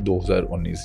2019।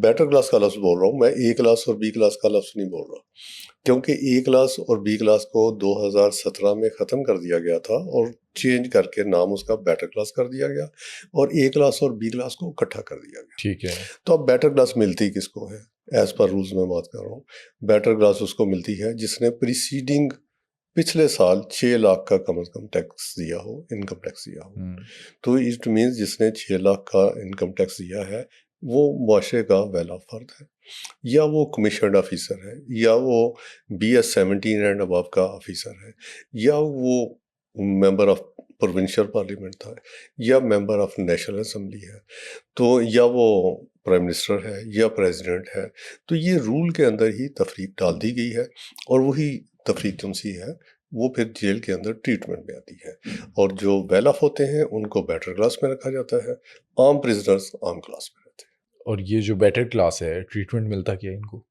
Better class کا لفظ بول رہا ہوں میں، اے کلاس اور بی کلاس کا لفظ نہیں بول رہا، کیونکہ اے کلاس اور بی کلاس کو 2017 میں ختم کر دیا گیا تھا اور چینج کر کے نام اس کا بیٹر کلاس کر دیا گیا، اور اے کلاس اور بی کلاس کو اکٹھا کر دیا گیا. ٹھیک ہے. تو اب بیٹر کلاس ملتی کس کو ہے؟ ایز پر رولز میں بات کر رہا ہوں، بیٹر کلاس اس کو ملتی ہے جس نے پریسیڈنگ پچھلے سال 6 لاکھ کا کم از کم ٹیکس دیا ہو، انکم ٹیکس دیا ہو. تو اٹ مینس جس نے 6 لاکھ کا انکم ٹیکس دیا ہے وہ معاشرے کا ویلا فرد ہے، یا وہ کمیشنڈ آفیسر ہے، یا وہ BS-17 اینڈ ابو کا آفیسر ہے، یا وہ ممبر آف پروونشل پارلیمنٹ تھا، یا ممبر آف نیشنل اسمبلی ہے، تو یا وہ پرائم منسٹر ہے یا پریزیڈنٹ ہے. تو یہ رول کے اندر ہی تفریق ڈال دی گئی ہے، اور وہی تفریق کون سی ہے وہ پھر جیل کے اندر ٹریٹمنٹ میں آتی ہے، اور جو ویل آف ہوتے ہیں ان کو بیٹر کلاس میں رکھا جاتا ہے، عام پرزنرز عام کلاس میں رہتے ہیں. اور یہ جو بیٹر کلاس ہے ٹریٹمنٹ ملتا کیا ہے ان کو؟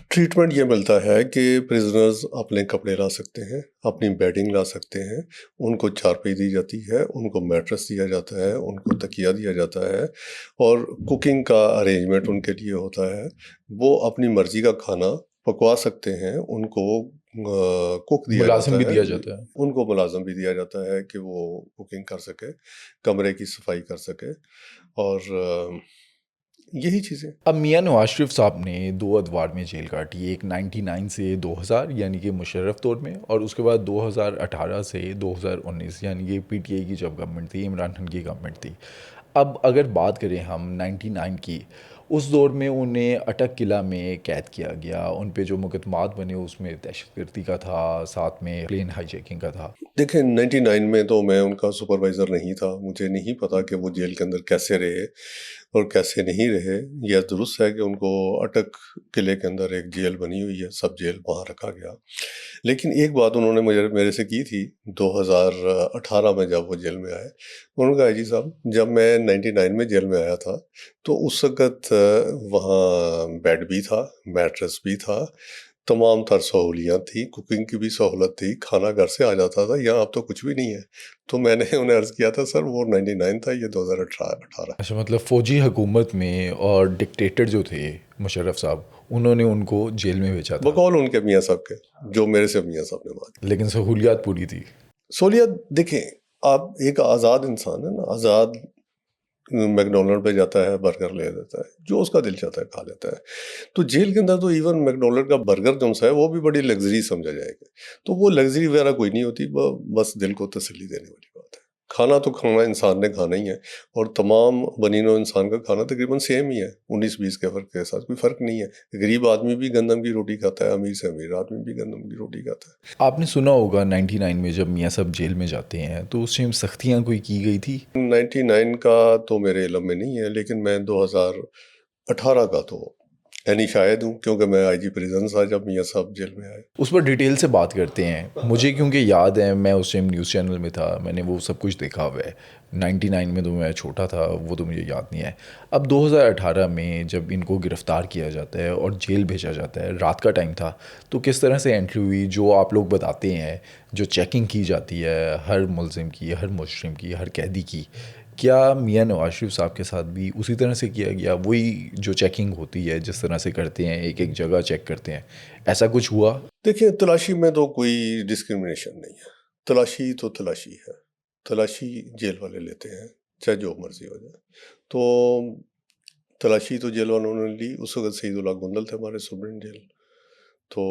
ٹریٹمنٹ یہ ملتا ہے کہ پرزنرز اپنے کپڑے لا سکتے ہیں، اپنی بیڈنگ لا سکتے ہیں، ان کو چارپائی دی جاتی ہے، ان کو میٹرس دیا جاتا ہے، ان کو تکیہ دیا جاتا ہے، اور کوکنگ کا ارینجمنٹ ان کے لیے ہوتا ہے. وہ اپنی مرضی کا کھانا پکوا سکتے ہیں، ان کو کوک دیا ملازم جاتا بھی ہے، دیا جاتا ہے. ان کو ملازم بھی دیا جاتا ہے کہ وہ کوکنگ کر سکے، کمرے کی صفائی کر سکے، اور یہی چیزیں. اب میاں نواز شریف صاحب نے 2 ادوار میں جیل کاٹی، ایک 99 سے 2000 یعنی کہ مشرف دور میں، اور اس کے بعد 2018 سے 2019 یعنی کہ PTI کی جب گورنمنٹ تھی، عمران خان کی گورنمنٹ تھی. اب اگر بات کریں ہم 99 کی، اس دور میں انہیں اٹک قلعہ میں قید کیا گیا، ان پہ جو مقدمات بنے اس میں دہشت گردی کا تھا، ساتھ میں پلین ہائی جیکنگ کا تھا. دیکھیں 99 میں تو میں ان کا سپروائزر نہیں تھا، مجھے نہیں پتا کہ وہ جیل کے اندر کیسے رہے اور کیسے نہیں رہے. یہ درست ہے کہ ان کو اٹک قلعے کے اندر ایک جیل بنی ہوئی ہے، سب جیل وہاں رکھا گیا. لیکن ایک بات انہوں نے میرے سے کی تھی 2018 میں جب وہ جیل میں آئے. انہوں نے کہا جی صاحب جب میں 99 میں جیل میں آیا تھا تو اس وقت وہاں بیڈ بھی تھا، میٹرس بھی تھا، تمام تر سہولیات تھی، کوکنگ کی بھی سہولت تھی، کھانا گھر سے آ جاتا تھا. یہاں اب تو کچھ بھی نہیں ہے. تو میں نے انہیں عرض کیا تھا سر وہ 99 تھا، یہ 2018. اچھا، مطلب فوجی حکومت میں اور ڈکٹیٹر جو تھے مشرف صاحب، انہوں نے ان کو جیل میں بھیجا تھا بقول ان کے میاں صاحب کے، جو میرے سے میاں صاحب نے بات. لیکن سہولیات پوری تھی. سہولیات دیکھیں، آپ ایک آزاد انسان ہے نا، آزاد میکڈونلڈ پہ جاتا ہے، برگر لے لیتا ہے، جو اس کا دل چاہتا ہے کھا لیتا ہے. تو جیل کے اندر تو ایون میکڈونلڈ کا برگر جو ہے وہ بھی بڑی لگژری سمجھا جائے گا. تو وہ لگژری وغیرہ کوئی نہیں ہوتی، بس دل کو تسلی دینے والی بات ہے. کھانا تو کھانا انسان نے کھانا ہی ہے، اور تمام بنی نوع انسان کا کھانا تقریباً سیم ہی ہے، 19-20 کے فرق کے ساتھ کوئی فرق نہیں ہے. غریب آدمی بھی گندم کی روٹی کھاتا ہے، امیر سے امیر آدمی بھی گندم کی روٹی کھاتا ہے. آپ نے سنا ہوگا 99 میں جب میاں صاحب جیل میں جاتے ہیں تو اس ٹائم سختیاں کوئی کی گئی تھی. 99 کا تو میرے علم میں نہیں ہے، لیکن میں 2018 کا تو یعنی شاید ہوں، کیونکہ میں IG پریزن تھا جب میاں صاحب جیل میں آئے. اس پر ڈیٹیل سے بات کرتے ہیں. مجھے کیونکہ یاد ہے میں اس ٹائم نیوز چینل میں تھا، میں نے وہ سب کچھ دیکھا ہوا ہے. 99 میں تو میں چھوٹا تھا، وہ تو مجھے یاد نہیں ہے. اب 2018 میں جب ان کو گرفتار کیا جاتا ہے اور جیل بھیجا جاتا ہے، رات کا ٹائم تھا، تو کس طرح سے انٹری ہوئی؟ جو آپ لوگ بتاتے ہیں جو چیکنگ کی جاتی ہے ہر ملزم کی، ہر مجرم کی، ہر قیدی کی، کیا میاں نواز شریف صاحب کے ساتھ بھی اسی طرح سے کیا گیا؟ وہی جو چیکنگ ہوتی ہے جس طرح سے کرتے ہیں، ایک ایک جگہ چیک کرتے ہیں، ایسا کچھ ہوا؟ دیکھیں تلاشی میں تو کوئی ڈسکرمنیشن نہیں ہے. تلاشی تو تلاشی ہے، تلاشی جیل والے لیتے ہیں چاہے جو مرضی ہو جائے. تو تلاشی تو جیل والوں نے لی. اس وقت سعید اللہ گندل تھے ہمارے سپرنٹ جیل. تو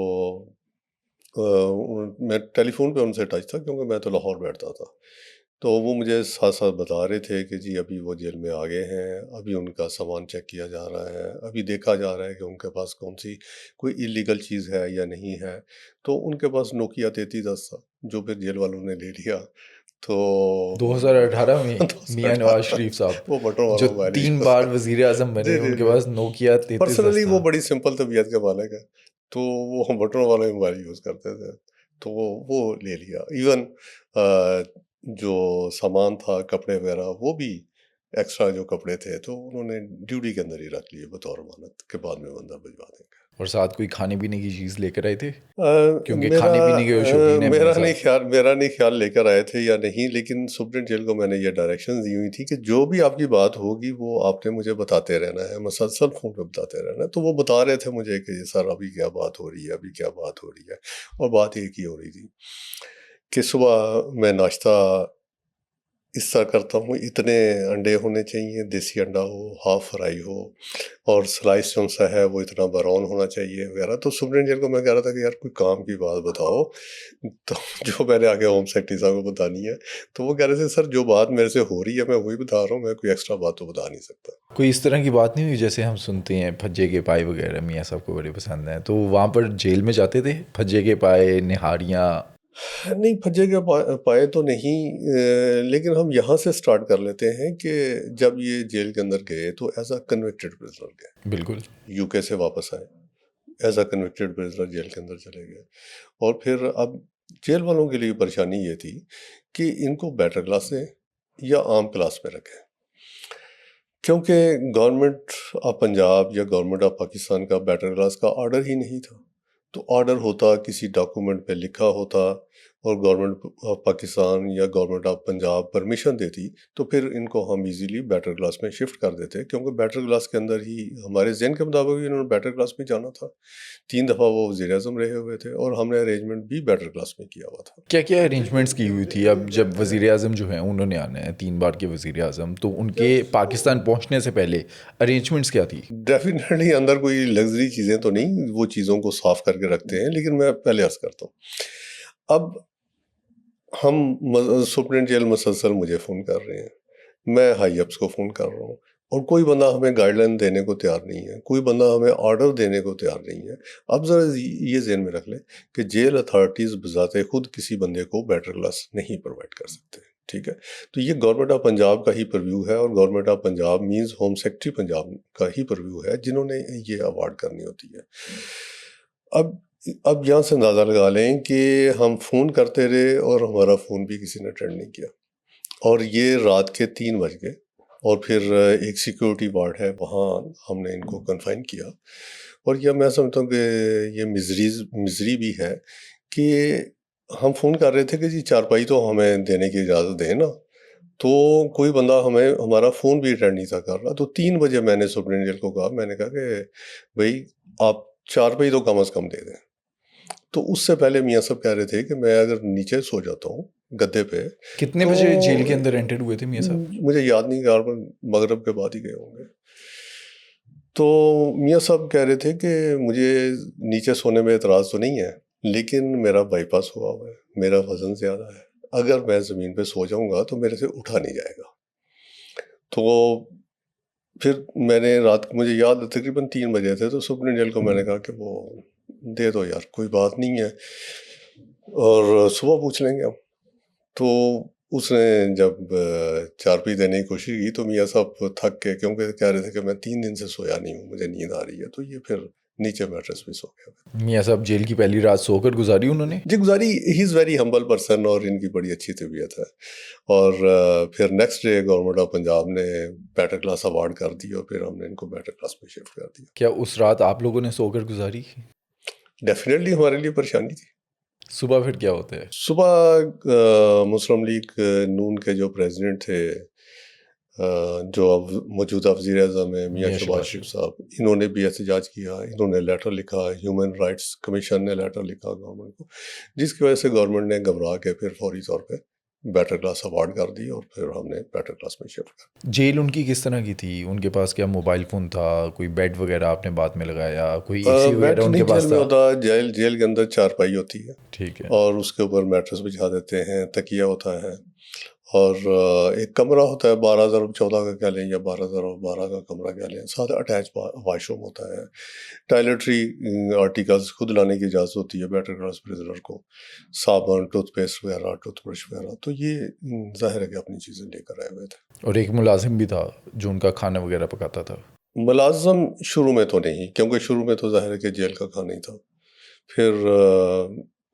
میں ٹیلی فون پہ ان سے ٹچ تھا کیونکہ میں تو لاہور بیٹھتا تھا. تو وہ مجھے ساتھ ساتھ بتا رہے تھے کہ جی ابھی وہ جیل میں آ گئے ہیں، ابھی ان کا سامان چیک کیا جا رہا ہے، ابھی دیکھا جا رہا ہے کہ ان کے پاس کون سی کوئی ایلیگل چیز ہے یا نہیں ہے. تو ان کے پاس نوکیا 3310 تھا جو پھر جیل والوں نے لے لیا. تو 2018 میں میاں نواز شریف صاحب وہ بٹن جو والا موبائل 3 بار وزیر اعظم بنے، ان کے پاس نوکیا 3310 پرسنلی وہ تھا. بڑی سمپل طبیعت کے مالک ہے، تو وہ بٹن والا موبائل یوز کرتے تھے. تو وہ لے لیا. ایون جو سامان تھا کپڑے وغیرہ وہ بھی ایکسٹرا جو کپڑے تھے تو انہوں نے ڈیوٹی کے اندر ہی رکھ لیے بطور امانت کہ بعد میں بندہ بھجوا دیں گے. اور ساتھ کوئی کھانے پینے کی چیز لے کر آئے تھے؟ کیونکہ میرا کھانے پینے کے شوقین ہیں میرا نہیں خیال لے کر آئے تھے یا نہیں، لیکن سپرنٹ جیل کو میں نے یہ ڈائریکشن دی ہوئی تھی کہ جو بھی آپ کی بات ہوگی وہ آپ نے مجھے بتاتے رہنا ہے، مسلسل فون پہ بتاتے رہنا ہے. تو وہ بتا رہے تھے مجھے کہ سر ابھی کیا بات ہو رہی ہے، ابھی کیا بات ہو رہی ہے. اور بات ایک ہی ہو رہی تھی کہ صبح میں ناشتہ اس طرح کرتا ہوں، اتنے انڈے ہونے چاہیے، دیسی انڈا ہو، ہاف فرائی ہو، اور سلائس جو سا ہے وہ اتنا براؤن ہونا چاہیے وغیرہ. تو سپرنٹ جیل کو میں کہہ رہا تھا کہ یار کوئی کام کی بات بتاؤ، تو جو میں نے آگے ہوم سیکرٹری صاحب کو بتانی ہے. تو وہ کہہ رہے تھے سر جو بات میرے سے ہو رہی ہے میں وہی بتا رہا ہوں، میں کوئی ایکسٹرا بات تو بتا نہیں سکتا. کوئی اس طرح کی بات نہیں ہوئی جیسے ہم سنتے ہیں پھجے کے پائے وغیرہ میاں صاحب کو بڑے پسند ہیں، تو وہاں پر جیل میں جاتے تھے پھجے کے پائے، نہاریاں؟ نہیں، پھجے کے پائے تو نہیں، لیکن ہم یہاں سے سٹارٹ کر لیتے ہیں کہ جب یہ جیل کے اندر گئے تو ایز اے کنوکٹڈ پرزنر گئے. بالکل. یو کے سے واپس آئے as a convicted prisoner, jail کے اندر چلے گئے. اور پھر اب جیل والوں کے لیے پریشانی یہ تھی کہ ان کو بیٹر کلاس دیں یا عام کلاس میں رکھیں، کیونکہ گورنمنٹ آف پنجاب یا گورنمنٹ آف پاکستان کا بیٹر کلاس کا آرڈر ہی نہیں تھا. تو آرڈر ہوتا کسی ڈاکومنٹ پہ لکھا ہوتا اور گورنمنٹ آف پاکستان یا گورنمنٹ آف پنجاب پرمیشن دیتی تو پھر ان کو ہم ایزیلی بیٹر کلاس میں شفٹ کر دیتے، کیونکہ بیٹر کلاس کے اندر ہی ہمارے ذہن کے مطابق انہوں نے بیٹر کلاس میں جانا تھا. 3 دفعہ وہ وزیر اعظم رہے ہوئے تھے اور ہم نے ارینجمنٹ بھی بیٹر کلاس میں کیا ہوا تھا. کیا کیا ارینجمنٹس کی ہوئی تھی؟ اب جب وزیر اعظم جو ہیں انہوں نے آنا ہے 3 بار کے وزیر اعظم، تو ان کے پاکستان پہنچنے سے پہلے ارینجمنٹس کیا تھی؟ ڈیفینیٹلی اندر کوئی لگژری چیزیں تو نہیں، وہ چیزوں کو صاف کر کے رکھتے ہیں، لیکن میں پہلے عرض کرتا ہوں. اب ہم سپرنٹ جیل مسلسل مجھے فون کر رہے ہیں، میں ہائی اپس کو فون کر رہا ہوں، اور کوئی بندہ ہمیں گائیڈ لائن دینے کو تیار نہیں ہے، کوئی بندہ ہمیں آرڈر دینے کو تیار نہیں ہے. اب ذرا یہ ذہن میں رکھ لیں کہ جیل اتھارٹیز بذات خود کسی بندے کو بیٹر کلاس نہیں پرووائڈ کر سکتے، ٹھیک ہے. تو یہ گورنمنٹ آف پنجاب کا ہی پرویو ہے، اور government of Punjab means home secretary Punjab کا ہی پرویو ہے جنہوں نے یہ اوارڈ کرنی ہوتی ہے. اب یہاں سے اندازہ لگا لیں کہ ہم فون کرتے رہے اور ہمارا فون بھی کسی نے اٹینڈ نہیں کیا، اور یہ رات کے 3 بج گئے. اور پھر ایک سیکیورٹی وارڈ ہے، وہاں ہم نے ان کو کنفائن کیا. اور یہ میں سمجھتا ہوں کہ یہ مزری بھی ہے کہ ہم فون کر رہے تھے کہ جی چارپائی تو ہمیں دینے کی اجازت دیں نا، تو کوئی بندہ ہمارا فون بھی اٹینڈ نہیں تھا کر رہا. تو 3 بجے میں نے سپرنٹ جیل کو کہا، میں نے کہا کہ بھائی آپ چارپائی تو کم از کم دے دیں. تو اس سے پہلے میاں صاحب کہہ رہے تھے کہ میں اگر نیچے سو جاتا ہوں گدے پہ. کتنے بجے جیل کے اندر انٹر ہوئے تھے میاں صاحب؟ مجھے یاد نہیں، مغرب کے بعد ہی گئے ہوں گے. تو میاں صاحب کہہ رہے تھے کہ مجھے نیچے سونے میں اعتراض تو نہیں ہے، لیکن میرا بائی پاس ہوا ہوا ہے، میرا وزن زیادہ ہے، اگر میں زمین پہ سو جاؤں گا تو میرے سے اٹھا نہیں جائے گا. تو پھر میں نے رات، مجھے یاد تقریباً 3 بجے تھے، تو سپرنٹ جیل کو میں نے کہا کہ وہ دے دو یار، کوئی بات نہیں ہے، اور صبح پوچھ لیں گے ہم. تو اس نے جب چارپی دینے کی کوشش کی تو میاں صاحب تھک کے، کیونکہ کہہ رہے تھے کہ میں 3 دن سے سویا نہیں ہوں، مجھے نیند آ رہی ہے، تو یہ پھر نیچے میٹرس پہ سو گیا. میاں صاحب جیل کی پہلی رات سو کر گزاری انہوں نے؟ جی گزاری. ہی از ویری ہمبل پرسن، اور ان کی بڑی اچھی طبیعت ہے. اور پھر next day government of Punjab نے بیٹر کلاس اوارڈ کر دی، اور پھر ہم نے ان کو بیٹر کلاس میں شفٹ کر دیا. کیا اس رات آپ لوگوں نے سو کر گزاری؟ ڈیفینیٹلی ہمارے لیے پریشانی تھی. صبح پھر کیا ہوتا ہے؟ صبح مسلم لیگ نون کے جو پریزیڈنٹ تھے، جو اب موجودہ وزیر اعظم ہیں، میاں شہباز شریف صاحب، انہوں نے بھی احتجاج کیا. انہوں نے لیٹر لکھا، ہیومن رائٹس کمیشن نے لیٹر لکھا گورنمنٹ کو، جس کی وجہ سے گورنمنٹ نے گھبرا کے پھر فوری طور پہ بیٹر کلاس اوارڈ کر دی، اور پھر ہم نے بیٹر کلاس میں شفٹ کر. جیل ان کی کس طرح کی تھی؟ ان کے پاس کیا موبائل فون تھا؟ کوئی بیڈ وغیرہ آپ نے بعد میں لگایا؟ کوئی اے سی وغیرہ ان کے پاس تھا؟ ہوتا جیل کے اندر چارپائی ہوتی ہے، ٹھیک ہے، اور اس کے اوپر میٹرس بچھا دیتے ہیں، تکیہ ہوتا ہے، اور ایک کمرہ ہوتا ہے 12,014 کا کہہ لیں یا 12,012 کا کمرہ کہہ لیں، ساتھ اٹیچ واش روم ہوتا ہے. ٹائلٹری آرٹیکلز خود لانے کی اجازت ہوتی ہے بیٹر کلاس پرزنر کو، صابن، ٹوتھ پیسٹ وغیرہ، ٹوتھ برش وغیرہ. تو یہ ظاہر ہے کہ اپنی چیزیں لے کر آئے ہوئے تھے. اور ایک ملازم بھی تھا جو ان کا کھانا وغیرہ پکاتا تھا؟ ملازم شروع میں تو نہیں، کیونکہ شروع میں تو ظاہر ہے کہ جیل کا کھانا ہی تھا. پھر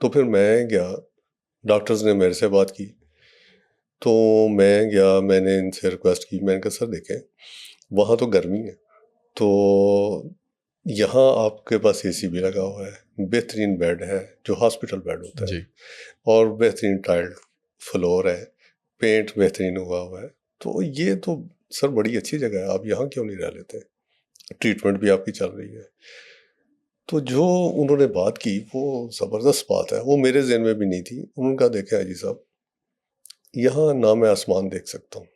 تو پھر میں گیا, ڈاکٹرز نے میرے سے بات کی, تو میں گیا, میں نے ان سے ریکویسٹ کی, میں نے کہا سر دیکھیں وہاں تو گرمی ہے, تو یہاں آپ کے پاس اے سی بھی لگا ہوا ہے, بہترین بیڈ ہے جو ہاسپٹل بیڈ ہوتا ہے, اور بہترین ٹائلڈ فلور ہے, پینٹ بہترین ہوا ہے, تو یہ تو سر بڑی اچھی جگہ ہے, آپ یہاں کیوں نہیں رہ لیتے, ٹریٹمنٹ بھی آپ کی چل رہی ہے. تو جو انہوں نے بات کی وہ زبردست بات ہے, وہ میرے ذہن میں بھی نہیں تھی. انہوں نے کہا دیکھیں حاجی صاحب, یہاں نہ میں آسمان دیکھ سکتا ہوں,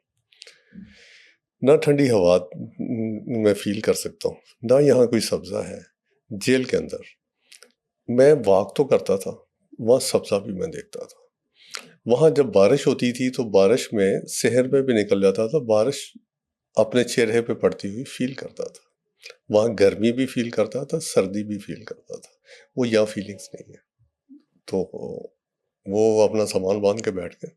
نہ ٹھنڈی ہوا میں فیل کر سکتا ہوں, نہ یہاں کوئی سبزہ ہے. جیل کے اندر میں واک تو کرتا تھا, وہاں سبزہ بھی میں دیکھتا تھا. وہاں جب بارش ہوتی تھی تو بارش میں شہر میں بھی نکل جاتا تھا, بارش اپنے چہرے پہ پڑتی ہوئی فیل کرتا تھا. وہاں گرمی بھی فیل کرتا تھا, سردی بھی فیل کرتا تھا. وہ یہاں فیلنگس نہیں ہے. تو وہ اپنا سامان باندھ کے بیٹھ گئے.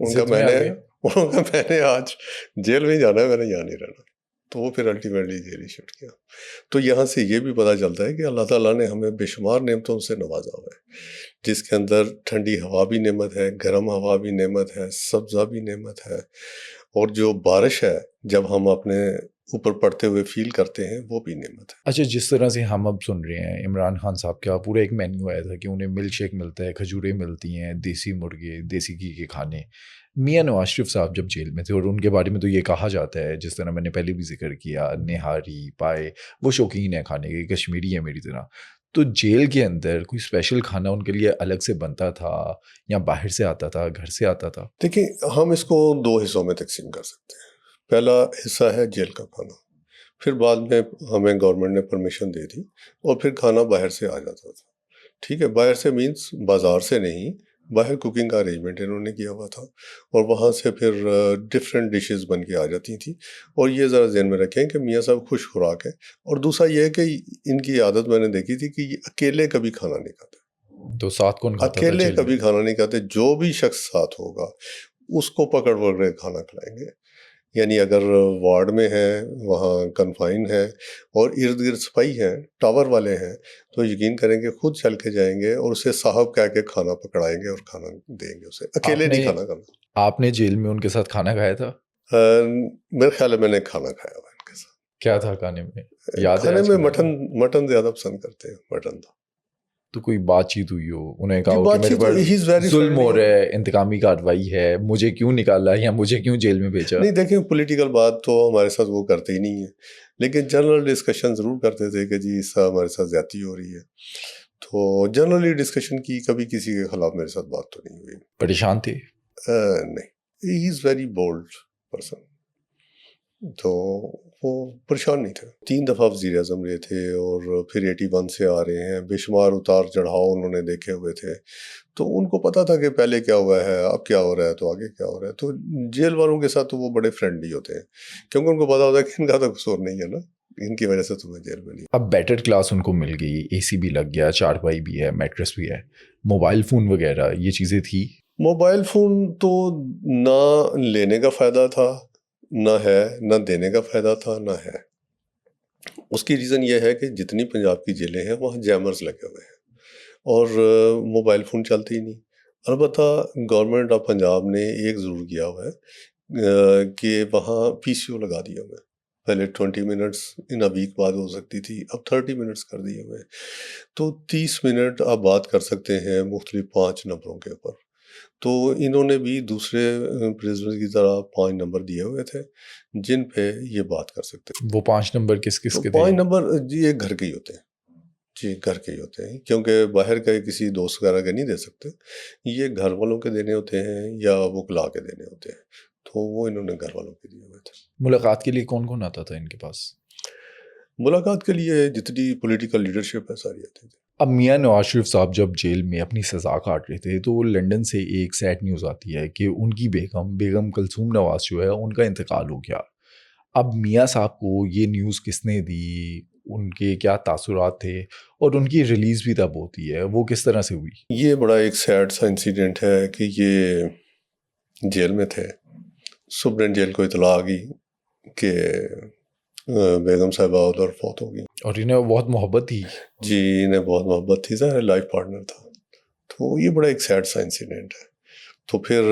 ان کا میں نے آج جیل میں جانا ہے, میں نے یہاں نہیں رہنا. تو وہ پھر الٹیمیٹلی جیل ہی شفٹ کیا. تو یہاں سے یہ بھی پتہ چلتا ہے کہ اللہ تعالیٰ نے ہمیں بے شمار نعمتوں سے نوازا ہوا ہے, جس کے اندر ٹھنڈی ہوا بھی نعمت ہے, گرم ہوا بھی نعمت ہے, سبزہ بھی نعمت ہے, اور جو بارش ہے جب ہم اپنے اوپر پڑتے ہوئے فیل کرتے ہیں وہ بھی نعمت ہے. اچھا, جس طرح سے ہم اب سن رہے ہیں عمران خان صاحب کا پورا ایک مینیو آیا تھا کہ انہیں ملک شیک ملتا ہے, کھجوریں ملتی ہیں, دیسی مرغے, دیسی گھی کے کھانے. میاں نواز شریف صاحب جب جیل میں تھے, اور ان کے بارے میں تو یہ کہا جاتا ہے, جس طرح میں نے پہلے بھی ذکر کیا, نہاری پائے, وہ شوقین ہے کھانے کے, کشمیری ہے میری طرح. تو جیل کے اندر کوئی اسپیشل کھانا ان کے لیے الگ سے بنتا تھا یا باہر سے آتا تھا, گھر سے آتا تھا؟ دیکھیں ہم اس کو دو حصوں میں تقسیم کر سکتے ہیں. پہلا حصہ ہے جیل کا کھانا, پھر بعد میں ہمیں گورنمنٹ نے پرمیشن دے دی اور پھر کھانا باہر سے آ جاتا تھا. ٹھیک ہے, باہر سے مینس بازار سے نہیں, باہر کوکنگ کا ارینجمنٹ انہوں نے کیا ہوا تھا, اور وہاں سے پھر ڈفرینٹ ڈشز بن کے آ جاتی تھیں. اور یہ ذرا ذہن میں رکھیں کہ میاں صاحب خوش خوراک ہے. اور دوسرا یہ ہے کہ ان کی عادت میں نے دیکھی تھی کہ یہ اکیلے کبھی کھانا نہیں کھاتے. تو ساتھ کون کھاتا تھا؟ اکیلے کبھی کھانا نہیں کھاتے, جو بھی شخص ساتھ ہوگا اس کو پکڑ پکڑ کے کھانا کھلائیں گے. یعنی اگر وارڈ میں ہیں, وہاں کنفائن ہے, اور ارد گرد سپاہی ہیں, ٹاور والے ہیں, تو یقین کریں گے خود چل کے جائیں گے اور اسے صاحب کہہ کے کھانا پکڑائیں گے اور کھانا دیں گے اسے. اکیلے نہیں کھانا کھانا. آپ نے جیل میں ان کے ساتھ کھانا کھایا تھا؟ میرے خیال ہے میں نے کھانا کھایا ہوا ان کے ساتھ. کیا تھا کھانے میں یاد ہے؟ کھانے میں مٹن زیادہ پسند کرتے ہیں, مٹن تھا. تو کوئی بات چیت ہوئی ہو, انہیں کہا کہ میرے پر ظلم ہو رہا ہے, انتقامی کارروائی ہے, مجھے کیوں نکالا یا مجھے کیوں جیل میں بھیجا؟ نہیں دیکھیں, پولیٹیکل بات تو ہمارے ساتھ وہ کرتے ہی نہیں ہیں, لیکن جنرل ڈسکشن ضرور کرتے تھے کہ جی اس کا ہمارے ساتھ زیادتی ہو رہی ہے. تو جنرلی ڈسکشن کی, کبھی کسی کے خلاف میرے ساتھ بات تو نہیں ہوئی. پریشان تھے؟ نہیں, ہی از ویری بولڈ پرسن, تو وہ پریشان نہیں تھے. 3 دفعہ وزیر اعظم رہے تھے, اور پھر 81 سے آ رہے ہیں. بے شمار اتار چڑھاؤ انہوں نے دیکھے ہوئے تھے, تو ان کو پتا تھا کہ پہلے کیا ہوا ہے, اب کیا ہو رہا ہے, تو آگے کیا ہو رہا ہے. تو جیل والوں کے ساتھ تو وہ بڑے فرینڈلی ہوتے ہیں, کیونکہ ان کو پتا ہوتا ہے کہ ان کا تو قصور نہیں ہے نا, ان کی وجہ سے تمہیں جیل میں نہیں. اب بیٹر کلاس ان کو مل گئی, اے سی بھی لگ گیا, چارپائی بھی ہے, میٹرس بھی ہے, موبائل فون وغیرہ یہ چیزیں تھی. موبائل فون تو نہ لینے کا فائدہ تھا, نہ ہے, نہ دینے کا فائدہ تھا, نہ ہے. اس کی ریزن یہ ہے کہ جتنی پنجاب کی جیلیں ہیں وہاں جیمرز لگے ہوئے ہیں, اور موبائل فون چلتے ہی نہیں. البتہ گورنمنٹ آف پنجاب نے ایک ضرور کیا ہوا ہے کہ وہاں پی سی او لگا دیا ہوا ہے. پہلے 20 منٹس ان اے ویک بعد ہو سکتی تھی, اب 30 منٹس کر دیے ہوئے ہیں. تو 30 منٹ آپ بات کر سکتے ہیں مختلف 5 نمبروں کے اوپر. تو انہوں نے بھی دوسرے پریزنر کی طرح 5 نمبر دیے ہوئے تھے جن پہ یہ بات کر سکتے ہیں. وہ 5 نمبر کس کس کے تھے؟ 5 نمبر جی یہ گھر کے ہی ہوتے ہیں, جی گھر کے ہی ہوتے ہیں, کیونکہ باہر کا کسی دوست وغیرہ کے نہیں دے سکتے, یہ گھر والوں کے دینے ہوتے ہیں یا وکلا کے دینے ہوتے ہیں. تو وہ انہوں نے گھر والوں کے دیے ہوئے تھے. ملاقات کے لیے کون کون آتا تھا ان کے پاس؟ ملاقات کے لیے جتنی پولیٹیکل لیڈرشپ ہے ساری آتی تھی. اب میاں نواز شریف صاحب جب جیل میں اپنی سزا کاٹ رہے تھے تو لنڈن سے ایک سیڈ نیوز آتی ہے کہ ان کی بیگم کلثوم نواز جو ہے ان کا انتقال ہو گیا. اب میاں صاحب کو یہ نیوز کس نے دی, ان کے کیا تاثرات تھے, اور ان کی ریلیز بھی تب ہوتی ہے, وہ کس طرح سے ہوئی؟ یہ بڑا ایک سیڈ سا انسیڈنٹ ہے کہ یہ جیل میں تھے, سپرنٹ جیل کو اطلاع آ گئی کہ بیگم صاحبہ ادھر فوت ہو گئی, اور انہیں بہت محبت تھی. جی انہیں بہت محبت تھی, ظاہر لائف پارٹنر تھا. تو یہ بڑا ایک سیڈ سا انسیڈنٹ ہے. تو پھر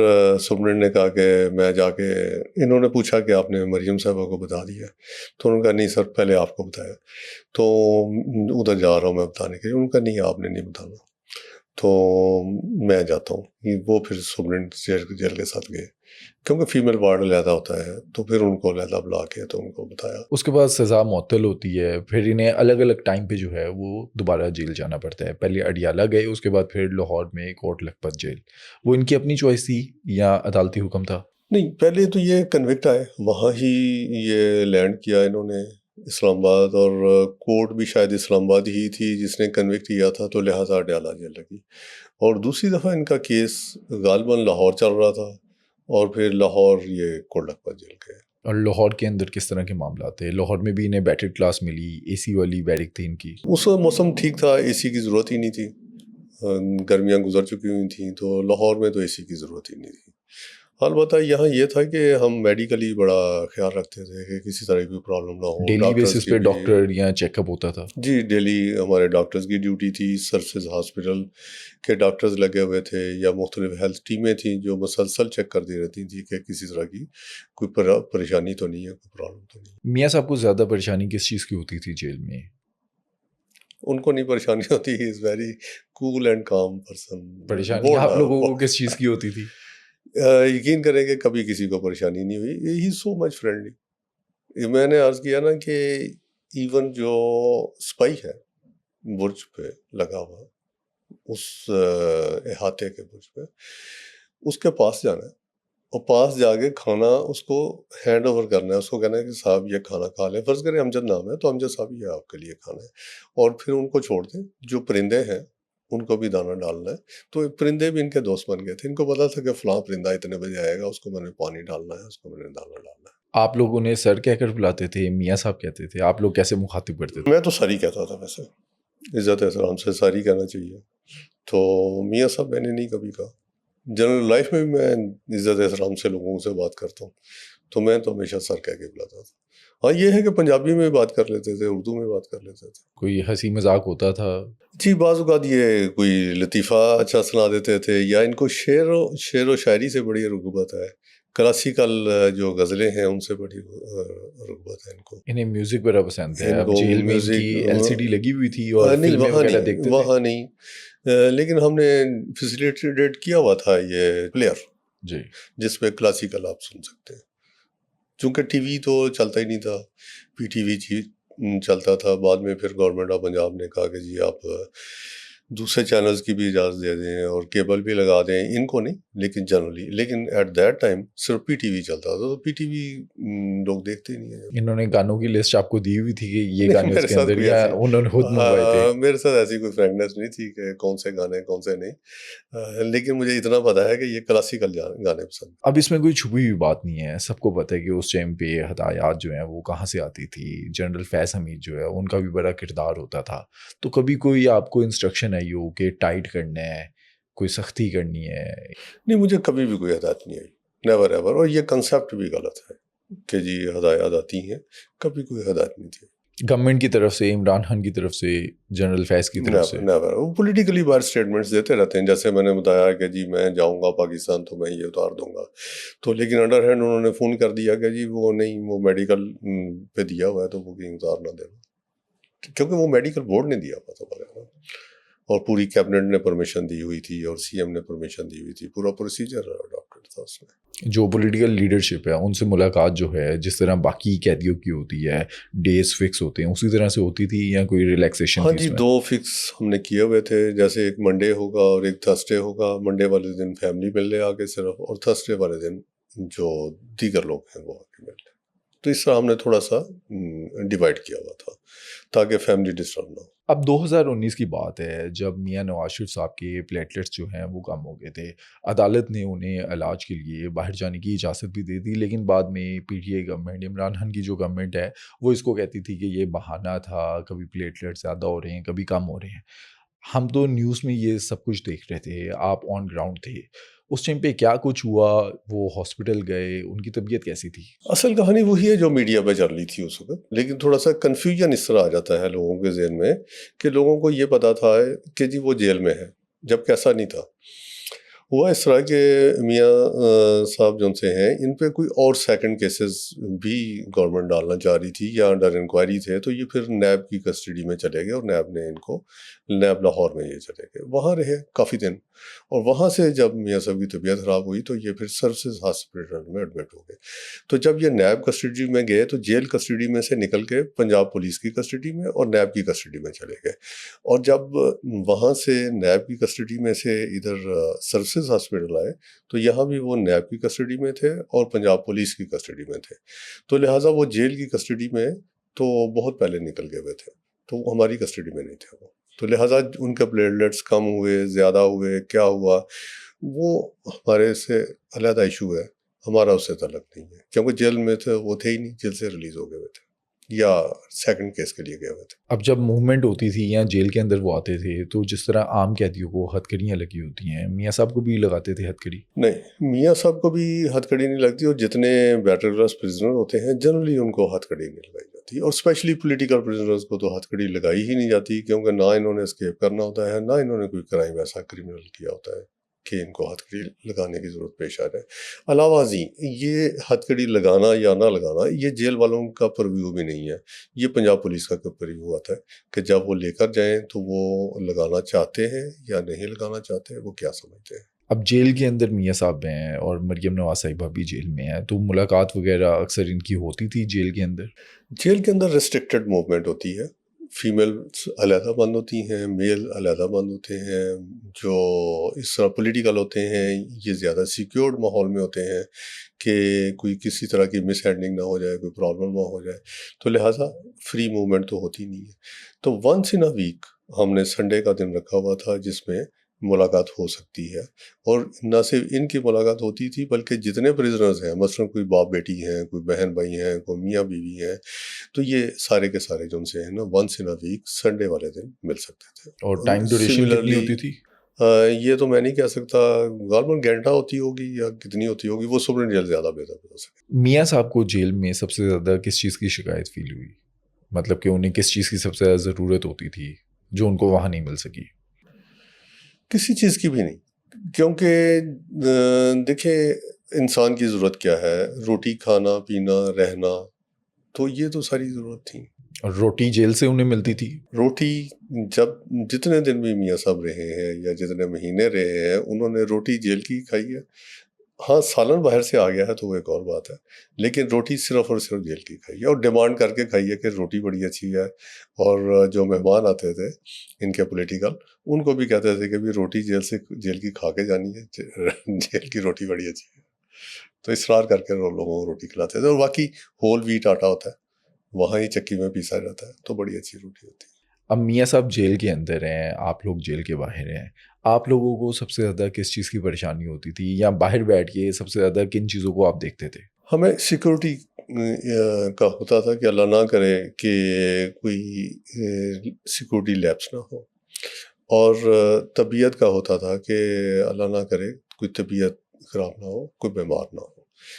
سپرنٹینڈنٹ نے کہا کہ میں جا کے, انہوں نے پوچھا کہ آپ نے مریم صاحبہ کو بتا دیا؟ تو انہوں نے کہا نہیں سر, پہلے آپ کو بتایا. تو ادھر جا رہا ہوں میں بتانے کے لیے. انہوں نے کہا نہیں آپ نے نہیں بتانا. تو میں جاتا ہوں. وہ پھر سپرنٹینڈنٹ جیل کے ساتھ گئے, کیونکہ فیمیل وارڈ علیحدہ ہوتا ہے, تو پھر ان کو علیحدہ بلا کے تو ان کو بتایا. اس کے بعد سزا معطل ہوتی ہے, پھر انہیں الگ الگ ٹائم پہ جو ہے وہ دوبارہ جیل جانا پڑتا ہے. پہلے اڈیالہ گئے, اس کے بعد پھر لاہور میں کوٹ لکھپت جیل. وہ ان کی اپنی چوائس تھی یا عدالتی حکم تھا؟ نہیں, پہلے تو یہ کنوکٹ آئے, وہاں ہی یہ لینڈ کیا انہوں نے اسلام آباد, اور کورٹ بھی شاید اسلام آباد ہی تھی جس نے کنوکٹ کیا تھا, تو لہٰذا اڈیالہ جیل لگی. اور دوسری دفعہ ان کا کیس غالباً لاہور چل رہا تھا, اور پھر لاہور یہ کوٹ لکھپت جیل گئے. اور لاہور کے اندر کس طرح کے معاملات تھے؟ لاہور میں بھی انہیں بیٹر کلاس ملی, اے سی والی بیرک تھی ان کی. اس وقت موسم ٹھیک تھا, اے سی کی ضرورت ہی نہیں تھی, گرمیاں گزر چکی ہوئی تھیں, تو لاہور میں تو اے سی کی ضرورت ہی نہیں تھی. البتہ یہاں یہ تھا کہ ہم میڈیکلی بڑا خیال رکھتے تھے کہ کسی طرح کی پرابلم نہ ہو. ڈیلی بیسس پہ ڈاکٹر یا چیک اپ ہوتا تھا؟ جی, ڈیلی ہمارے ڈاکٹرز کی ڈیوٹی تھی. سرسز ہاسپٹل کے ڈاکٹرز لگے ہوئے تھے, یا مختلف ہیلتھ ٹیمیں تھیں جو مسلسل چیک کرتی رہتی تھیں کہ کسی طرح کی کوئی پریشانی تو نہیں ہے, کوئی پرابلم تو نہیں. میاں صاحب کو زیادہ پریشانی کس چیز کی ہوتی تھی جیل میں؟ ان کو نہیں پریشانی ہوتی, he is very cool and calm person. پریشانی آپ لوگوں کو کس چیز کی ہوتی تھی؟ یقین کریں کہ کبھی کسی کو پریشانی نہیں ہوئی. ہی از سو مچ فرینڈلی. میں نے عرض کیا نا کہ ایون جو سپائی ہے برج پہ لگا ہوا, اس احاطے کے برج پہ, اس کے پاس جانا ہے, اور پاس جا کے کھانا اس کو ہینڈ اوور کرنا ہے. اس کو کہنا ہے کہ صاحب یہ کھانا کھا لیں. فرض کریں امجد نام ہے, تو امجد صاحب یہ آپ کے لیے کھانا ہے, اور پھر ان کو چھوڑ دیں. جو پرندے ہیں ان کو بھی دانہ ڈالنا ہے. تو پرندے بھی ان کے دوست بن گئے تھے. ان کو پتا تھا کہ فلاں پرندہ اتنے بجے آئے گا, اس کو میں نے پانی ڈالنا ہے, اس کو میں نے دانہ ڈالنا ہے. آپ لوگ انہیں سر کہہ کر بلاتے تھے, میاں صاحب کہتے تھے؟ آپ لوگ کیسے مخاطب کرتے تھے؟ میں تو ساری کہتا تھا, ویسے عزت احترام سے ساری کہنا چاہیے. تو میاں صاحب میں نے نہیں کبھی کہا. جنرل لائف میں بھی میں عزت احترام سے لوگوں سے بات کرتا ہوں, تو میں تو ہمیشہ سر کہہ کے بلاتا تھا. ہاں یہ ہے کہ پنجابی میں بات کر لیتے تھے, اردو میں بات کر لیتے تھے. کوئی ہنسی مذاق ہوتا تھا؟ جی, بعض اوقات یہ کوئی لطیفہ اچھا سنا دیتے تھے, یا ان کو شعر و شاعری سے بڑی رغبت ہے. کلاسیکل جو غزلیں ہیں ان سے بڑی رغبت ہے ان کو. انہیں میوزک بڑا پسند ہے. اب جیل میں ان کی ایل سی ڈی لگی ہوئی تھی اور فلمیں وغیرہ دیکھتے تھے؟ وہاں نہیں, لیکن ہم نے فیسیلیٹیڈ کیا ہوا تھا یہ پلیئر, جی, جس پہ کلاسیکل آپ سن سکتے ہیں. چونکہ ٹی وی تو چلتا ہی نہیں تھا, پی ٹی وی چلتا تھا. بعد میں پھر گورنمنٹ آف پنجاب نے کہا کہ جی آپ دوسرے چینلز کی بھی اجازت دے دیں اور کیبل بھی لگا دیں. ان کو نہیں, لیکن جنرلی. لیکن ایٹ دیٹ ٹائم صرف پی ٹی وی چلتا تھا, تو پی ٹی وی لوگ دیکھتے ہی نہیں ہیں. انہوں نے گانوں کی لسٹ آپ کو دی ہوئی تھی کہ یہ گانے اس کے اندر, یا انہوں نے خود منگوائے تھے؟ میرے ساتھ ایسی کوئی فرینکنیس نہیں تھی کہ کون سے گانے کون سے نہیں, لیکن مجھے اتنا پتا ہے کہ یہ کلاسیکل گانے پسند. اب اس میں کوئی چھپی ہوئی بات نہیں ہے, سب کو پتہ ہے کہ اس ٹائم پہ ہدایات جو ہیں وہ کہاں سے آتی تھی. جنرل فیض حمید جو ہے ان کا بھی بڑا کردار ہوتا تھا. تو کبھی کوئی آپ کو انسٹرکشن آئی ہو کہ ٹائٹ کرنا ہے, کوئی سختی کرنی ہے؟ نہیں, مجھے کبھی بھی کوئی ہدایت نہیں آئی, نیور ایور. اور یہ کنسیپٹ بھی غلط ہے کہ جی ہدایات آتی ہیں, کبھی کوئی ہدایت نہیں تھی. گورنمنٹ کی طرف سے, عمران خان کی طرف سے, جنرل فیض کی طرف سے؟ نیور. وہ پولیٹیکلی باہر اسٹیٹمنٹس دیتے رہتے ہیں, جیسے میں نے بتایا کہ جی میں جاؤں گا پاکستان تو میں یہ اتار دوں گا. تو لیکن انڈر ہینڈ انہوں نے فون کر دیا کہ جی وہ نہیں, وہ میڈیکل پہ دیا ہوا ہے تو وہ کہیں اتار نہ دینا, کیونکہ وہ میڈیکل بورڈ نے دیا ہوا تھا وغیرہ, اور پوری کیبنٹ نے پرمیشن دی ہوئی تھی, اور سی ایم نے پرمیشن دی ہوئی تھی. پورا پروسیجر اڈاپٹڈ تھا اس میں. جو پولیٹیکل لیڈرشپ ہے ان سے ملاقات جو ہے جس طرح باقی قیدیوں کی ہوتی ہے, ڈیز فکس ہوتے ہیں, اسی طرح سے ہوتی تھی یا کوئی ریلیکسیشن؟ ہاں جی, 2 فکس ہم نے کیے ہوئے تھے. جیسے ایک منڈے ہوگا اور ایک تھرسڈے ہوگا. منڈے والے دن فیملی ملنے آ کے صرف, اور تھرسڈے والے دن جو دیگر لوگ ہیں وہ آ کے مل لیں. تو اس طرح ہم نے تھوڑا سا ڈیوائڈ کیا ہوا تھا تاکہ فیملی ڈسٹرب نہ ہو. اب 2019 کی بات ہے جب میاں نواز شریف صاحب کے پلیٹلیٹس جو ہیں وہ کم ہو گئے تھے. عدالت نے انہیں علاج کے لیے باہر جانے کی اجازت بھی دے دی, لیکن بعد میں P T I government, Imran Khan کی جو گورنمنٹ ہے, وہ اس کو کہتی تھی کہ یہ بہانہ تھا, کبھی پلیٹلیٹ زیادہ ہو رہے ہیں, کبھی کم ہو رہے ہیں. ہم تو نیوز میں یہ سب کچھ دیکھ رہے تھے, آپ آن گراؤنڈ تھے. اس ٹائم پہ کیا کچھ ہوا؟ وہ ہاسپٹل گئے, ان کی طبیعت کیسی تھی؟ اصل کہانی وہی ہے جو میڈیا پہ چل رہی تھی اس وقت, لیکن تھوڑا سا کنفیوژن اس طرح آ جاتا ہے لوگوں کے ذہن میں کہ لوگوں کو یہ پتا تھا کہ جی وہ جیل میں ہے, جبکہ ایسا نہیں تھا. ہوا اس طرح کہ میاں صاحب جو سے ہیں ان پہ کوئی اور سیکنڈ کیسز بھی گورنمنٹ ڈالنا چاہ رہی تھی یا انڈر انکوائری تھے, تو یہ پھر نیب کی کسٹڈی میں چلے گئے اور نیب نے ان کو نیب لاہور میں یہ چلے گئے, وہاں رہے کافی دن. اور وہاں سے جب میاں صاحب کی طبیعت خراب ہوئی تو یہ پھر سروسز ہاسپٹل میں ایڈمٹ ہو گئے. تو جب یہ نیب کسٹڈی میں گئے تو جیل کسٹڈی میں سے نکل کے پنجاب پولیس کی کسٹڈی میں اور نیب کی کسٹڈی میں چلے گئے. اور جب وہاں سے نیب کی کسٹڈی میں سے ادھر سروسز ہاسپٹل آئے تو یہاں بھی وہ نیب کی کسٹڈی میں تھے اور پنجاب پولیس کی کسٹڈی میں تھے. تو لہٰذا وہ جیل کی کسٹڈی میں تو بہت پہلے نکل گئے ہوئے تھے, تو ہماری کسٹڈی میں نہیں تھے وہ. تو لہٰذا ان کے پلیٹلیٹس کم ہوئے, زیادہ ہوئے, کیا ہوا وہ ہمارے سے علیحدہ ایشو ہے, ہمارا اس سے تعلق نہیں ہے, کیونکہ جیل میں تھے وہ تھے ہی نہیں, جیل سے ریلیز ہو گئے ہوئے تھے یا سیکنڈ کیس کے لیے گئے ہوئے تھے. اب جب موومنٹ ہوتی تھی یا جیل کے اندر وہ آتے تھے تو جس طرح عام قیدیوں کو ہتھ کڑیاں لگی ہوتی ہیں, میاں صاحب کو بھی لگاتے تھے ہتھ کڑی؟ نہیں, میاں صاحب کو بھی ہتھ کڑی نہیں لگتی, اور جتنے بیٹر کلاس پرزنر ہوتے ہیں جنرلی ان کو ہتھ کڑی نہیں لگائی جاتی, اور اسپیشلی پولیٹیکل پرزنرز کو تو ہتھ کڑی لگائی ہی نہیں جاتی, کیونکہ نہ انہوں نے اسکیپ کرنا ہوتا ہے, نہ انہوں نے کوئی کرائم ایسا کرمنل کیا ہوتا ہے کہ ان کو ہتھ کڑی لگانے کی ضرورت پیش آ جائے. علاوہ ازیں یہ ہتھ کڑی لگانا یا نہ لگانا یہ جیل والوں کا پرویو بھی نہیں ہے, یہ پنجاب پولیس کا پرویو آتا ہے کہ جب وہ لے کر جائیں تو وہ لگانا چاہتے ہیں یا نہیں لگانا چاہتے ہیں, وہ کیا سمجھتے ہیں. اب جیل کے اندر میاں صاحب ہیں اور مریم نواز صاحبہ بھی جیل میں ہیں, تو ملاقات وغیرہ اکثر ان کی ہوتی تھی جیل کے اندر؟ جیل کے اندر ریسٹرکٹڈ موومنٹ ہوتی ہے, فیمیلس علیحدہ بند ہوتی ہیں, میل علیحدہ بند ہوتے ہیں. جو اس طرح پولیٹیکل ہوتے ہیں یہ زیادہ سیکیورڈ ماحول میں ہوتے ہیں کہ کوئی کسی طرح کی مس ہینڈلنگ نہ ہو جائے, کوئی پرابلم نہ ہو جائے, تو لہٰذا فری موومنٹ تو ہوتی نہیں ہے. تو ونس ان اے ویک ہم نے سنڈے کا دن رکھا ہوا تھا جس میں ملاقات ہو سکتی ہے, اور نہ صرف ان کی ملاقات ہوتی تھی بلکہ جتنے پرزنرز ہیں, مثلاً کوئی باپ بیٹی ہیں, کوئی بہن بھائی ہیں, کوئی میاں بیوی ہیں, تو یہ سارے کے سارے جو ان سے ہیں نا ونس ان اے ویک سنڈے والے دن مل سکتے تھے. اور ٹائم ڈیوریشن کتنی ہوتی تھی؟ یہ تو میں نہیں کہہ سکتا, غالباً گھنٹہ ہوتی ہوگی یا کتنی ہوتی ہوگی, وہ سپرنٹ جیل زیادہ بہتر بتا سکے. میاں صاحب کو جیل میں سب سے زیادہ کس چیز کی شکایت فیل ہوئی, مطلب کہ انہیں کس چیز کی سب سے زیادہ ضرورت ہوتی تھی جو ان کو وہاں نہیں مل سکی؟ کسی چیز کی بھی نہیں, کیونکہ دیکھیں انسان کی ضرورت کیا ہے, روٹی کھانا پینا رہنا, تو یہ تو ساری ضرورت تھی. اور روٹی جیل سے انہیں ملتی تھی؟ روٹی جب جتنے دن بھی میاں صاحب رہے ہیں یا جتنے مہینے رہے ہیں انہوں نے روٹی جیل کی کھائی ہے. ہاں سالن باہر سے آ گیا ہے تو وہ ایک اور بات ہے, لیکن روٹی صرف اور صرف جیل کی کھائی ہے, اور ڈیمانڈ کر کے کھائی ہے کہ روٹی بڑی اچھی ہے. اور جو مہمان آتے تھے ان کے پولیٹیکل, ان کو بھی کہتے تھے کہ بھی روٹی جیل کی کھا کے جانی ہے, جیل کی روٹی بڑی اچھی ہے. تو اصرار کر کے لوگوں کو روٹی کھلاتے تھے, اور باقی ہول ویٹ آٹا ہوتا ہے, وہاں ہی چکی میں پیسا جاتا ہے, تو بڑی اچھی روٹی ہوتی ہے. اب میاں صاحب جیل کے اندر ہیں, آپ لوگ جیل کے باہر ہیں, آپ لوگوں کو سب سے زیادہ کس چیز کی پریشانی ہوتی تھی, یا باہر بیٹھ کے سب سے زیادہ کن چیزوں کو آپ دیکھتے تھے؟ ہمیں سیکورٹی کا ہوتا تھا کہ اللہ نہ کرے کہ کوئی سیکورٹی لیپس نہ ہو, اور طبیعت کا ہوتا تھا کہ اللہ نہ کرے کوئی طبیعت خراب نہ ہو, کوئی بیمار نہ ہو.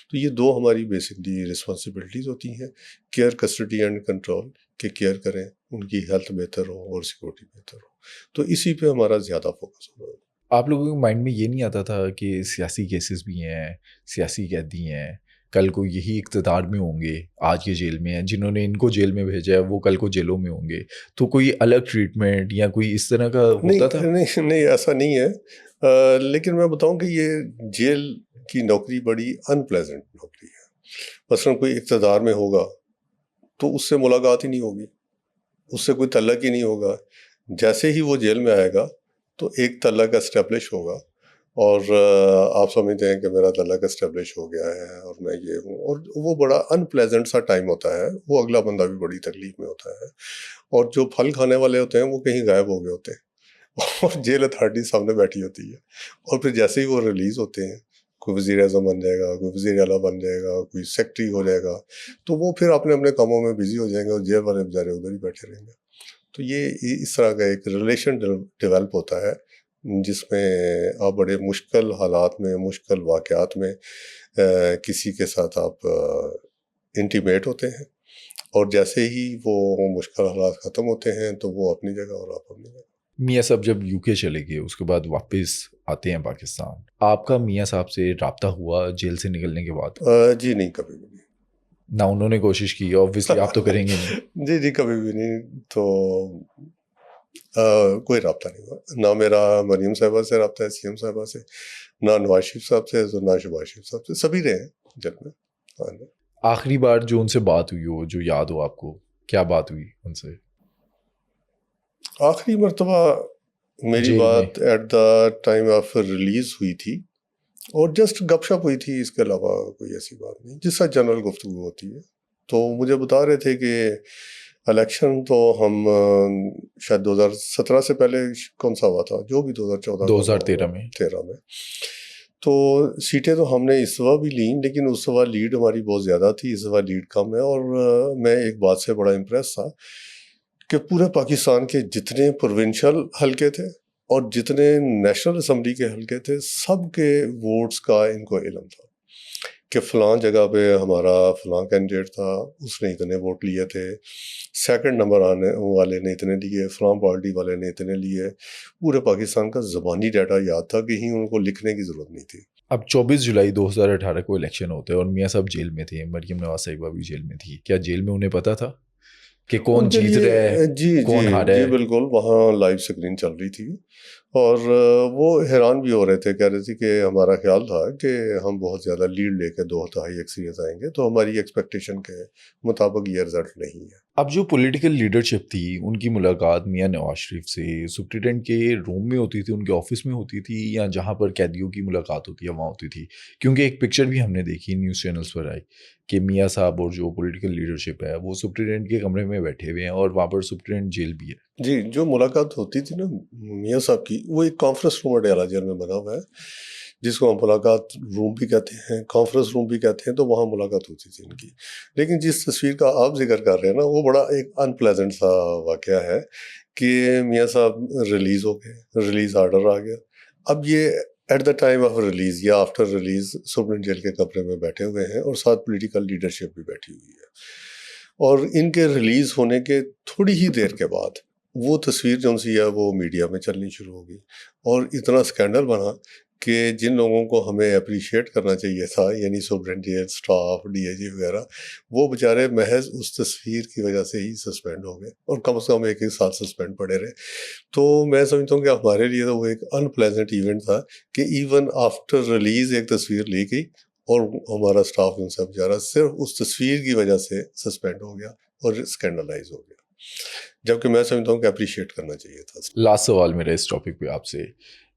تو یہ دو ہماری بیسکلی رسپانسبلٹیز ہوتی ہیں, کیئر, کسٹڈی اینڈ کنٹرول, کہ کیئر کریں, ان کی ہیلتھ بہتر ہو اور سیکورٹی بہتر ہو. تو اسی پہ ہمارا زیادہ فوکس ہو رہا ہے. آپ لوگوں کے مائنڈ میں یہ نہیں آتا تھا کہ سیاسی کیسز بھی ہیں, سیاسی قیدی ہیں, کل کو یہی اقتدار میں ہوں گے, آج کے جیل میں ہیں, جنہوں نے ان کو جیل میں بھیجا ہے وہ کل کو جیلوں میں ہوں گے, تو کوئی الگ ٹریٹمنٹ یا کوئی اس طرح کا ہوتا تھا؟ نہیں ایسا نہیں ہے, لیکن میں بتاؤں کہ یہ جیل کی نوکری بڑی ان پلیزنٹ نوکری ہے. مثلاً کوئی اقتدار میں ہوگا تو اس سے ملاقات ہی نہیں ہوگی, اس سے کوئی تعلق ہی نہیں ہوگا. جیسے ہی وہ جیل میں آئے گا تو ایک تعلق اسٹیبلش ہوگا, اور آپ سمجھتے ہیں کہ میرا تعلق اسٹیبلش ہو گیا ہے اور میں یہ ہوں, اور وہ بڑا ان پلیزنٹ سا ٹائم ہوتا ہے. وہ اگلا بندہ بھی بڑی تکلیف میں ہوتا ہے, اور جو پھل کھانے والے ہوتے ہیں وہ کہیں غائب ہو گئے ہوتے ہیں, اور جیل اتھارٹی سامنے بیٹھی ہوتی ہے. اور پھر جیسے ہی وہ ریلیز ہوتے ہیں, کوئی وزیر اعظم بن جائے گا, کوئی وزیر اعلیٰ بن جائے گا, کوئی سیکٹری ہو جائے گا, تو وہ پھر اپنے اپنے کاموں میں بزی ہو جائیں گے, اور جیل والے بیچارے ادھر ہی بیٹھے رہیں گے. تو یہ اس طرح کا ایک ریلیشن ڈیولپ ہوتا ہے جس میں آپ بڑے مشکل حالات میں, مشکل واقعات میں کسی کے ساتھ آپ انٹیمیٹ ہوتے ہیں, اور جیسے ہی وہ مشکل حالات ختم ہوتے ہیں تو وہ اپنی جگہ اور آپ اپنی جگہ. میاں صاحب جب UK چلے گئے اس کے بعد واپس آتے ہیں پاکستان، آپ کا میاں صاحب سے رابطہ ہوا جیل سے نکلنے کے بعد؟ جی نہیں، کبھی بھی نہیں. نہ انہوں نے کوشش کی، آبویسلی آپ تو کریں گے نہیں. جی جی کبھی بھی نہیں. تو کوئی رابطہ نہیں ہوا. نہ میرا مریم صاحبہ سے رابطہ ہے CM صاحبہ سے، نہ نواز شریف صاحب سے، نہ شہباز شریف صاحب سے. سبھی رہے ہیں جب میں. ہاں جی. آخری بار جو ان سے بات ہوئی ہو، جو یاد ہو آپ کو، کیا بات ہوئی ان سے؟ آخری مرتبہ میری جیل بات at the time of release ہوئی تھی، اور جسٹ گپ شپ ہوئی تھی، اس کے علاوہ کوئی ایسی بات نہیں جس سے جنرل گفتگو ہوتی ہے. تو مجھے بتا رہے تھے کہ الیکشن تو ہم شاید 2017 سے پہلے کون سا ہوا تھا، جو بھی 2013 میں. تو سیٹیں تو ہم نے اس دفعہ بھی لیں، لیکن اس دفعہ لیڈ ہماری بہت زیادہ تھی، اس دفعہ لیڈ کم ہے. اور میں ایک بات سے بڑا امپریس تھا کہ پورے پاکستان کے جتنے پروونشل حلقے تھے اور جتنے نیشنل اسمبلی کے حلقے تھے، سب کے ووٹس کا ان کو علم تھا کہ فلاں جگہ پہ ہمارا فلاں کینڈیڈیٹ تھا، اس نے اتنے ووٹ لیے تھے، سیکنڈ نمبر آنے والے نے اتنے لیے، فلاں پارٹی والے نے اتنے لیے. پورے پاکستان کا زبانی ڈیٹا یاد تھا، کہیں ان کو لکھنے کی ضرورت نہیں تھی. اب 24 جولائی 2018 کو الیکشن ہوتے ہیں اور میاں صاحب جیل میں تھے، مریم نواز صاحبہ بھی جیل میں تھی. کیا جیل میں انہیں پتا تھا کہ کون جیت رہا ہے، کون ہارا ہے؟ جی بالکل، وہاں لائیو اسکرین چل رہی تھی، اور وہ حیران بھی ہو رہے تھے. کہہ رہے تھے کہ ہمارا خیال تھا کہ ہم بہت زیادہ لیڈ لے کے 2/3 اکثریت آئیں گے، تو ہماری ایکسپیکٹیشن کے مطابق یہ رزلٹ نہیں ہے. اب جو پولیٹیکل لیڈرشپ تھی، ان کی ملاقات میاں نواز شریف سے سپرنٹینڈنٹ کے روم میں ہوتی تھی، ان کے آفس میں ہوتی تھی، یا جہاں پر قیدیوں کی ملاقات ہوتی ہے وہاں ہوتی تھی؟ کیونکہ ایک پکچر بھی ہم نے دیکھی نیوز چینلز پر آئی کہ میاں صاحب اور جو پولیٹیکل لیڈرشپ ہے وہ سپرنٹینڈنٹ کے کمرے میں بیٹھے ہوئے ہیں، اور وہاں پر سپرنٹینڈنٹ جیل بھی ہے. جی، جو ملاقات ہوتی تھی نا میاں صاحب کی، وہ ایک کانفرنس روم اڈیالہ جیل میں بنا ہوا ہے، جس کو ہم ملاقات روم بھی کہتے ہیں، کانفرنس روم بھی کہتے ہیں. تو وہاں ملاقات ہوتی تھی ان کی. لیکن جس تصویر کا آپ ذکر کر رہے ہیں نا، وہ بڑا ایک ان پلیزنٹ سا واقعہ ہے کہ میاں صاحب ریلیز ہو گئے، ریلیز آرڈر آ گیا. اب یہ at the time of release یا آفٹر ریلیز سپرنٹینڈنٹ جیل کے کمرے میں بیٹھے ہوئے ہیں، اور ساتھ پولیٹیکل لیڈرشپ بھی بیٹھی ہوئی ہے. اور ان کے ریلیز ہونے کے تھوڑی ہی دیر کے بعد وہ تصویر جو سی ہے وہ میڈیا میں چلنی شروع ہو گئی، اور اتنا سکینڈل بنا کہ جن لوگوں کو ہمیں اپریشیٹ کرنا چاہیے تھا، یعنی سپرنٹینڈنٹ جیل اسٹاف، DIG وغیرہ، وہ بیچارے محض اس تصویر کی وجہ سے ہی سسپینڈ ہو گئے، اور کم از کم 1 سال سسپینڈ پڑے رہے. تو میں سمجھتا ہوں کہ ہمارے لیے تو وہ ایک ان پلیزنٹ ایونٹ تھا کہ ایون آفٹر ریلیز ایک تصویر لی گئی، اور ہمارا اسٹاف ان سے بیچارہ صرف اس تصویر کی وجہ سے سسپینڈ ہو گیا اور اسکینڈلائز ہو گیا، جبکہ میں سمجھتا ہوں کہ اپریشیٹ کرنا چاہیے تھا. لاسٹ سوال میرا اس ٹاپک پہ آپ سے،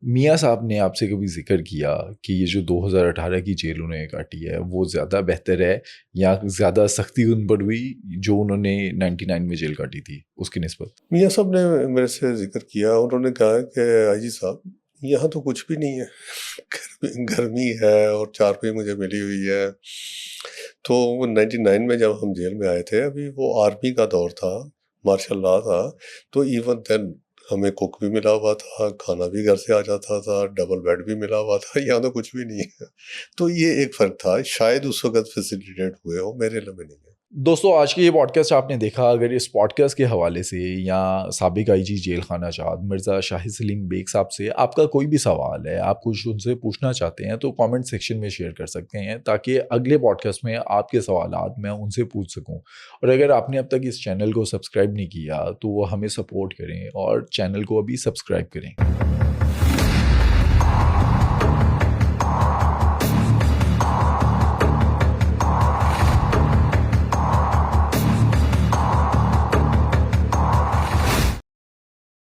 میاں صاحب نے آپ سے کبھی ذکر کیا کہ یہ جو 2018 کی جیل انہوں نے کاٹی ہے وہ زیادہ بہتر ہے یا زیادہ سختی ان پر ہوئی جو انہوں نے 99 میں جیل کاٹی تھی اس کی نسبت؟ میاں صاحب نے میرے سے ذکر کیا، انہوں نے کہا کہ آئی جی صاحب یہاں تو کچھ بھی نہیں ہے، گرمی ہے اور چارپائی مجھے ملی ہوئی ہے. تو 99 میں جب ہم جیل میں آئے تھے، ابھی وہ آرمی کا دور تھا، مارشل لا تھا، تو ایون دین ہمیں کوک بھی ملا ہوا تھا، کھانا بھی گھر سے آ جاتا تھا، ڈبل بیڈ بھی ملا ہوا تھا. یہاں تو کچھ بھی نہیں ہے. تو یہ ایک فرق تھا، شاید اس وقت فیسیلیٹیٹ ہوئے ہو، میرے علم میں نہیں ہے. دوستو آج کے یہ پوڈ کاسٹ آپ نے دیکھا، اگر اس پوڈ کاسٹ کے حوالے سے یا سابق IG جیل خانہ چاد مرزا شاہد سلیم بیگ صاحب سے آپ کا کوئی بھی سوال ہے، آپ کچھ ان سے پوچھنا چاہتے ہیں، تو کامنٹ سیکشن میں شیئر کر سکتے ہیں تاکہ اگلے پوڈ کاسٹ میں آپ کے سوالات میں ان سے پوچھ سکوں. اور اگر آپ نے اب تک اس چینل کو سبسکرائب نہیں کیا تو وہ ہمیں سپورٹ کریں اور چینل کو ابھی سبسکرائب کریں.